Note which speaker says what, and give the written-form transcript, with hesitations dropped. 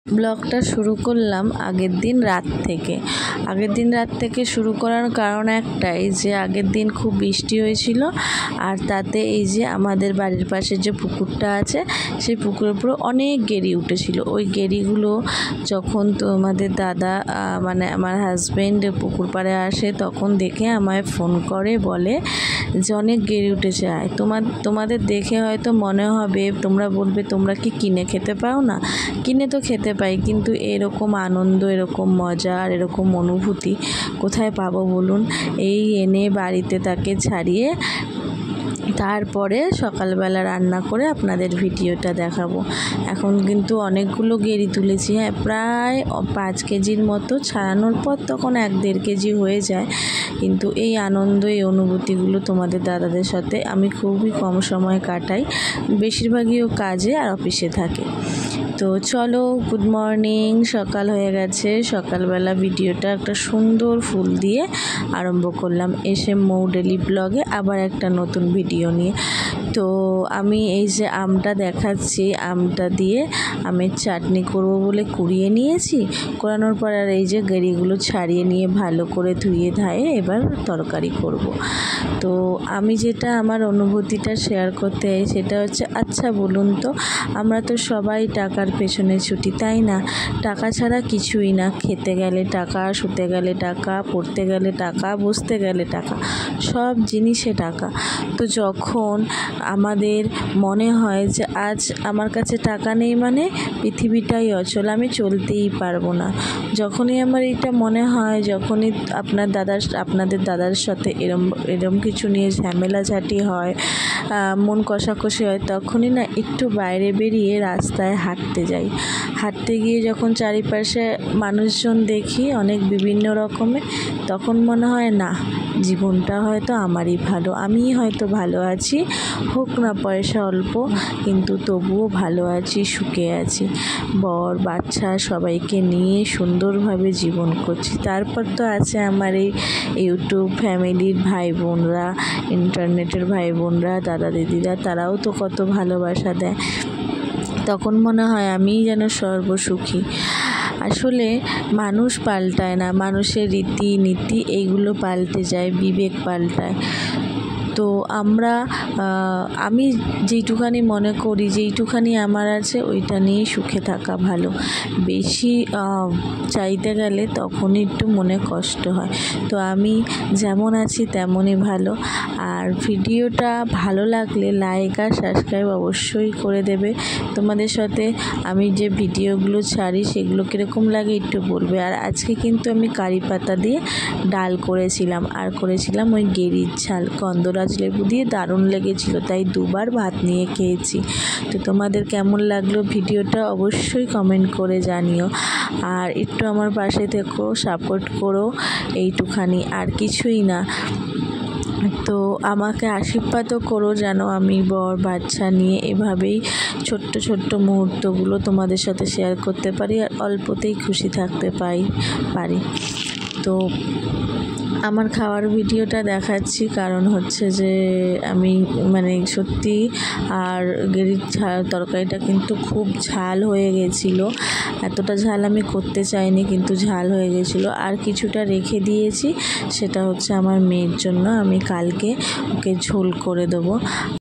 Speaker 1: ব্লগটা শুরু করলাম আগের দিন রাত থেকে শুরু করার কারণ একটাই যে আগের দিন খুব বৃষ্টি হয়েছিল আর তাতে এই যে আমাদের বাড়ির পাশে যে পুকুরটা আছে সেই পুকুরের উপরে অনেক গেঁড়ি উঠেছিল। ওই গেঁড়িগুলো যখন তোমাদের দাদা মানে আমার হাজব্যান্ড পুকুর পাড়ে আসে তখন দেখে আমায় ফোন করে বলে যে অনেক গেঁড়ি উঠেছে, আয় তোমাদের দেখে হয়তো মনে হবে, তোমরা বলবে তোমরা কি কিনে খেতে পাও না? কিনে তো খেতে পাই, কিন্তু এরকম আনন্দ, এরকম মজা আর এরকম অনুভূতি কোথায় পাবো বলুন? এই এনে বাড়িতে তাকে ছাড়িয়ে তারপরে সকালবেলা রান্না করে আপনাদের ভিডিওটা দেখাবো। এখন কিন্তু অনেকগুলো গেঁড়ি তুলেছি, হ্যাঁ প্রায় 5 কেজির মতো। ছাড়ানোর পর তখন 1-1.5 কেজি হয়ে যায়। কিন্তু এই আনন্দ, এই অনুভূতিগুলো তোমাদের দাদাদের সাথে আমি খুবই কম সময় কাটাই, বেশিরভাগই ও কাজে আর অফিসে থাকে। তো চলো, গুড মর্নিং, সকাল হয়ে গেছে। সকালবেলা ভিডিওটা একটা সুন্দর ফুল দিয়ে আরম্ভ করলাম, এসে মৌ ডেলি ব্লগে আবার একটা নতুন ভিডিও নিয়ে। তো আমি এই যে আমটা দেখাচ্ছি, আমটা দিয়ে আমের চাটনি করব বলে কুড়িয়ে নিয়েছি। কোরানোর পর আর এই যে গেঁড়িগুলো ছাড়িয়ে নিয়ে ভালো করে ধুয়ে ধায়ে এবার তরকারি করব। তো আমি যেটা আমার অনুভূতিটা শেয়ার করতে চাই সেটা হচ্ছে, আচ্ছা বলুন তো, আমরা তো সবাই টাকার পেছনে ছুটি, তাই না? টাকা ছাড়া কিছুই না। খেতে গেলে টাকা, শুতে গেলে টাকা, পড়তে গেলে টাকা, বসতে গেলে টাকা, সব জিনিসে টাকা। তো যখন আমাদের মনে হয় যে আজ আমার কাছে টাকা নেই মানে পৃথিবীটাই অচল, আমি চলতেই পারবো না, যখনই আমার এটা মনে হয়, যখনই আপনাদের দাদার সাথে এরম কিছু নিয়ে ঝামেলাঝাটি হয়, মন কষাকষি হয়, তখনই না একটু বাইরে বেরিয়ে রাস্তায় হাঁটতে গিয়ে যখন চারিপাশে মানুষজন দেখি অনেক বিভিন্ন রকমের, তখন মনে হয় না, জীবনটা হয়তো আমারই ভালো, আমিই হয়তো ভালো আছি, হোক না পয়সা অল্প, কিন্তু তবুও ভালো আছি, সুখে আছি, বর বাচ্চা সবাইকে নিয়ে সুন্দরভাবে জীবন করছি। তারপর তো আছে আমার এই ইউটিউব ফ্যামিলির ভাই বোনরা, ইন্টারনেটের ভাই বোনরা, দাদা দিদিরা, তারাও তো কত ভালোবাসা দেয়। তখন মনে হয় আমিই যেন সর্বসুখী। আসলে মানুষ পাল্টায় না, মানুষের রীতিনীতি এইগুলো পাল্টে যায়, বিবেক পাল্টায়। তো আমি যেইটুখানি মনে করি, যেইটুখানি আমার আছে ওইটা নিয়েই সুখে থাকা ভালো। বেশি চাইতে গেলে তখনই একটু মনে কষ্ট হয়। তো আমি যেমন আছি তেমনই ভালো। আর ভিডিওটা ভালো লাগলে লাইক আর সাবস্ক্রাইব অবশ্যই করে দেবে। তোমাদের সাথে আমি যে ভিডিওগুলো ছাড়ি সেগুলো কীরকম লাগে একটু বলবে। আর আজকে কিন্তু আমি কারি পাতা দিয়ে ডাল করেছিলাম, আর করেছিলাম ওই গেঁড়ির ঝাল, গন্ধরাজ লেবু দিয়ে, দারুণ লেগেছিল, তাই 2 বার ভাত নিয়ে খেয়েছি। তো তোমাদের কেমন লাগলো ভিডিওটা অবশ্যই কমেন্ট করে জানিও। আর একটু আমার পাশে থেকো, সাপোর্ট করো, এইটুখানি, আর কিছুই না। তো আমাকে আশীর্বাদও করো যেন আমি বর বাচ্চা নিয়ে এভাবেই ছোট্ট ছোট্ট মুহূর্তগুলো তোমাদের সাথে শেয়ার করতে পারি আর অল্পতেই খুশি থাকতে পারি। তো আমার খাওয়ার ভিডিওটা দেখাচ্ছি কারণ হচ্ছে যে আমি সত্যি, আর গেঁড়ির তরকারিটা কিন্তু খুব ঝাল হয়ে গেছিলো। এতটা ঝাল আমি করতে চাইনি, কিন্তু ঝাল হয়ে গেছিলো। আর কিছুটা রেখে দিয়েছি, সেটা হচ্ছে আমার মেয়ের জন্য, আমি কালকে ওকে ঝোল করে দেবো।